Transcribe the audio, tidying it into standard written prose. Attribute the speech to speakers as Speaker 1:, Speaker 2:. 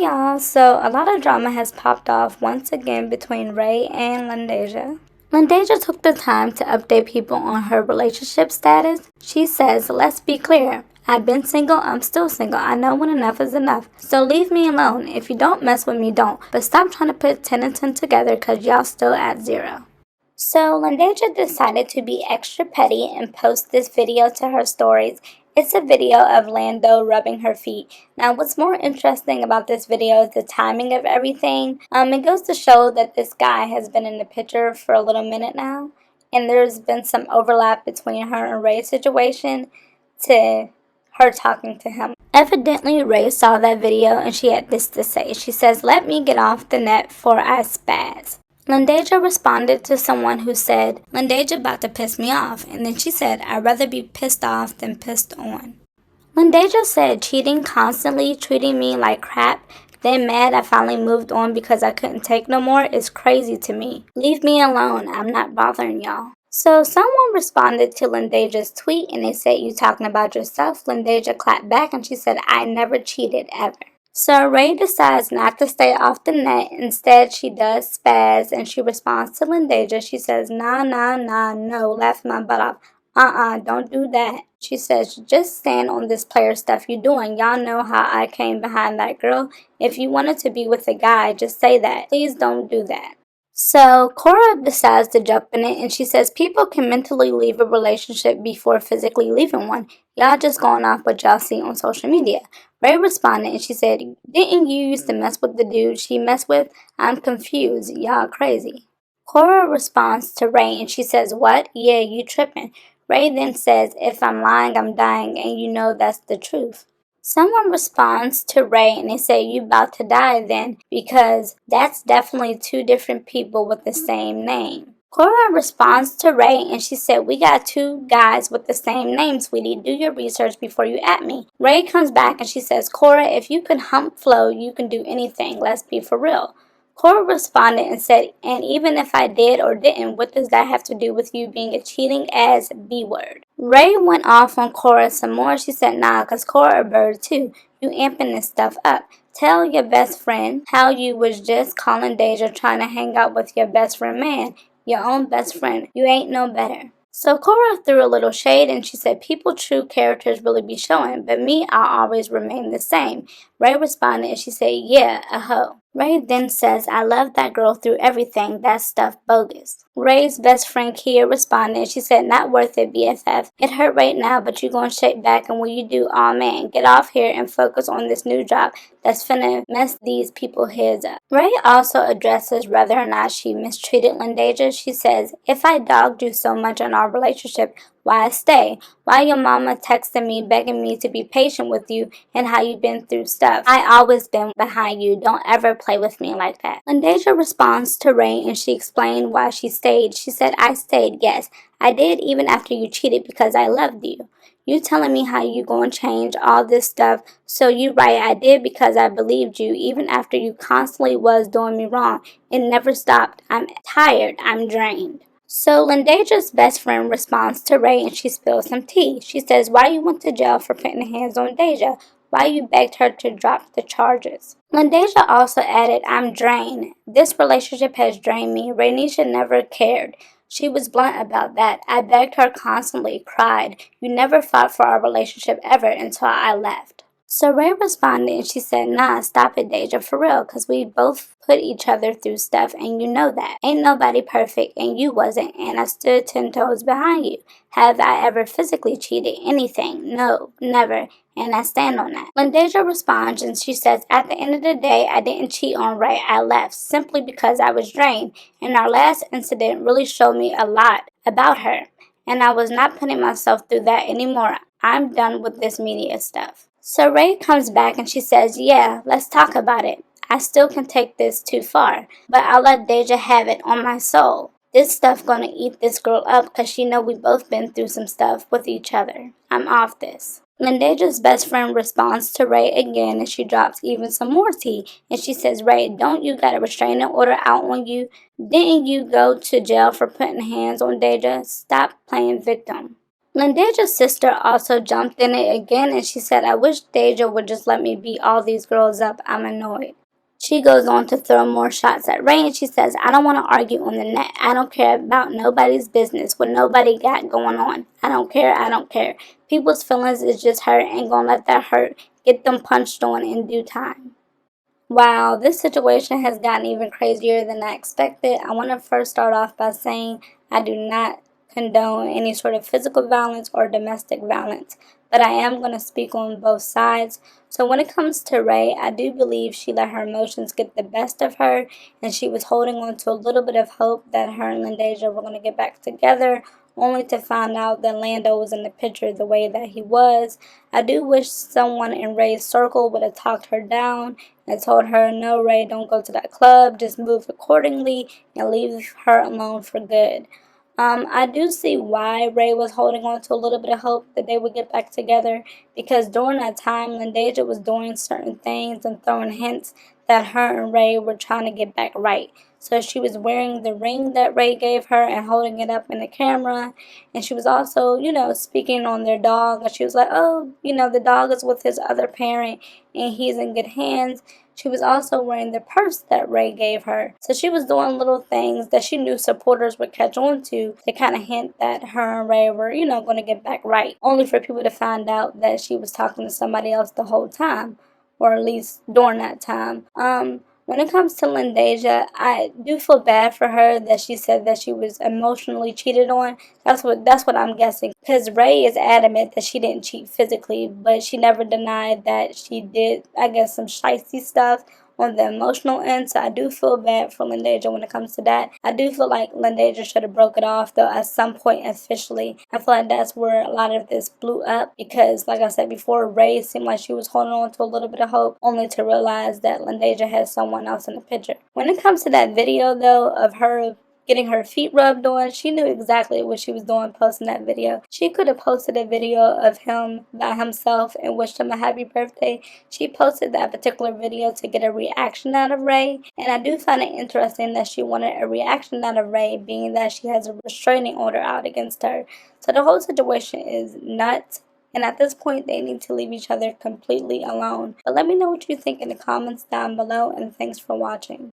Speaker 1: Hey y'all, so a lot of drama has popped off once again between Ray and Lyndeja. Lyndeja took the time to update people on her relationship status. She says, let's be clear, I've been single, I'm still single, I know when enough is enough, so leave me alone. If you don't mess with me, don't, but stop trying to put 10 and 10 together cause y'all still at 0. So Lyndeja decided to be extra petty and post this video to her stories. It's a video of Lando rubbing her feet. Now what's more interesting about this video is the timing of everything. It goes to show that this guy has been in the picture for a little minute now. And there's been some overlap between her and Ray's situation to her talking to him. Evidently Ray saw that video and she had this to say. She says, let me get off the net for I spaz. Lyndeja responded to someone who said, Lyndeja about to piss me off, and then she said, I'd rather be pissed off than pissed on. Lyndeja said, cheating constantly, treating me like crap, then mad I finally moved on because I couldn't take no more is crazy to me. Leave me alone, I'm not bothering y'all. So someone responded to Lyndeja's tweet and they said, you talking about yourself? Lyndeja clapped back and she said, I never cheated ever. So Ray decides not to stay off the net. Instead, she does spaz and she responds to Lyndeja. She says, nah, no, laugh my butt off. Don't do that. She says, just stand on this player stuff you doing. Y'all know how I came behind that girl. If you wanted to be with a guy, just say that. Please don't do that. So Koraaaj decides to jump in it and she says people can mentally leave a relationship before physically leaving one. Y'all just going off what y'all see on social media. Ray responded and she said, didn't you used to mess with the dude she messed with? I'm confused. Y'all crazy. Koraaaj responds to Ray and she says, what? Yeah, you tripping. Ray then says, if I'm lying, I'm dying and you know that's the truth. Someone responds to Ray and they say, you about to die then, because that's definitely two different people with the same name. Koraaaj responds to Ray and she said, we got two guys with the same name, sweetie. Do your research before you at me. Ray comes back and she says, Koraaaj, if you can hump flow, you can do anything. Let's be for real. Koraaaj responded and said, and even if I did or didn't, what does that have to do with you being a cheating ass B-word? Ray went off on Koraaaj some more. She said, nah, cause Koraaaj a bird too. You amping this stuff up. Tell your best friend how you was just calling Deja trying to hang out with your best friend man. Your own best friend. You ain't no better. So Koraaaj threw a little shade and she said, people true characters really be showing, but me, I'll always remain the same. Ray responded and she said, yeah, a hoe. Ray then says, I love that girl through everything, that stuff bogus. Ray's best friend Kia responded and she said, not worth it, BFF. It hurt right now, but you gonna shake back, and when you do, aw man, get off here and focus on this new job that's finna mess these people heads up. Ray also addresses whether or not she mistreated Lyndeja. She says, if I dogged you so much on our relationship, why stay? Why your mama texting me begging me to be patient with you and how you been through stuff? I always been behind you. Don't ever play with me like that. Lyndeja responds to Ray and she explained why she stayed. She said, I stayed, yes. I did even after you cheated because I loved you. You telling me how you gonna change all this stuff. So you right, I did because I believed you even after you constantly was doing me wrong. It never stopped. I'm tired. I'm drained. So Lyndeja's best friend responds to Ray and she spills some tea. She says, why you went to jail for putting hands on Deja? Why you begged her to drop the charges? Lyndeja also added, I'm drained. This relationship has drained me. Raynisha never cared. She was blunt about that. I begged her constantly, cried. You never fought for our relationship ever until I left. So Ray responded and she said, nah, stop it, Deja, for real, because we both put each other through stuff and you know that. Ain't nobody perfect and you wasn't, and I stood 10 toes behind you. Have I ever physically cheated anything? No, never, and I stand on that. Lyndeja responds and she says, at the end of the day, I didn't cheat on Ray. I left simply because I was drained, and our last incident really showed me a lot about her, and I was not putting myself through that anymore. I'm done with this media stuff. So Ray comes back and she says, yeah, let's talk about it. I still can take this too far, but I'll let Deja have it on my soul. This stuff gonna eat this girl up because she know we both been through some stuff with each other. I'm off this. Lyndeja's best friend responds to Ray again and she drops even some more tea. And she says, Ray, don't you got a restraining order out on you? Didn't you go to jail for putting hands on Deja? Stop playing victim. Lyndeja's sister also jumped in it again, and she said, "I wish Deja would just let me beat all these girls up. I'm annoyed." She goes on to throw more shots at Ray, and she says, "I don't want to argue on the net. I don't care about nobody's business, what nobody got going on. I don't care, I don't care. People's feelings is just hurt, and gonna let that hurt get them punched on in due time." Wow, this situation has gotten even crazier than I expected. I want to first start off by saying I do not condone any sort of physical violence or domestic violence, but I am going to speak on both sides. So when it comes to Ray, I do believe she let her emotions get the best of her, and she was holding on to a little bit of hope that her and Lyndeja were going to get back together, only to find out that Lando was in the picture the way that he was. I do wish someone in Ray's circle would have talked her down and told her, "No, Ray, don't go to that club. Just move accordingly and leave her alone for good." I do see why Ray was holding on to a little bit of hope that they would get back together, because during that time, Lyndeja was doing certain things and throwing hints that her and Ray were trying to get back right. So she was wearing the ring that Ray gave her and holding it up in the camera. And she was also, speaking on their dog. And she was like, "Oh, the dog is with his other parent and he's in good hands." She was also wearing the purse that Ray gave her. So she was doing little things that she knew supporters would catch on to kind of hint that her and Ray were, going to get back right. Only for people to find out that she was talking to somebody else the whole time, or at least during that time. When it comes to Lyndeja, I do feel bad for her that she said that she was emotionally cheated on. That's what I'm guessing. Because Ray is adamant that she didn't cheat physically, but she never denied that she did, I guess, some shicey stuff on the emotional end. So I do feel bad for Lyndeja when it comes to that. I do feel like Lyndeja should have broke it off though at some point officially. I feel like that's where a lot of this blew up, because like I said before, Ray seemed like she was holding on to a little bit of hope, only to realize that Lyndeja had someone else in the picture. When it comes to that video though of her getting her feet rubbed on, she knew exactly what she was doing posting that video. She could have posted a video of him by himself and wished him a happy birthday. She posted that particular video to get a reaction out of Ray, and I do find it interesting that she wanted a reaction out of Ray, being that she has a restraining order out against her. So the whole situation is nuts, and at this point they need to leave each other completely alone. But let me know what you think in the comments down below, and thanks for watching.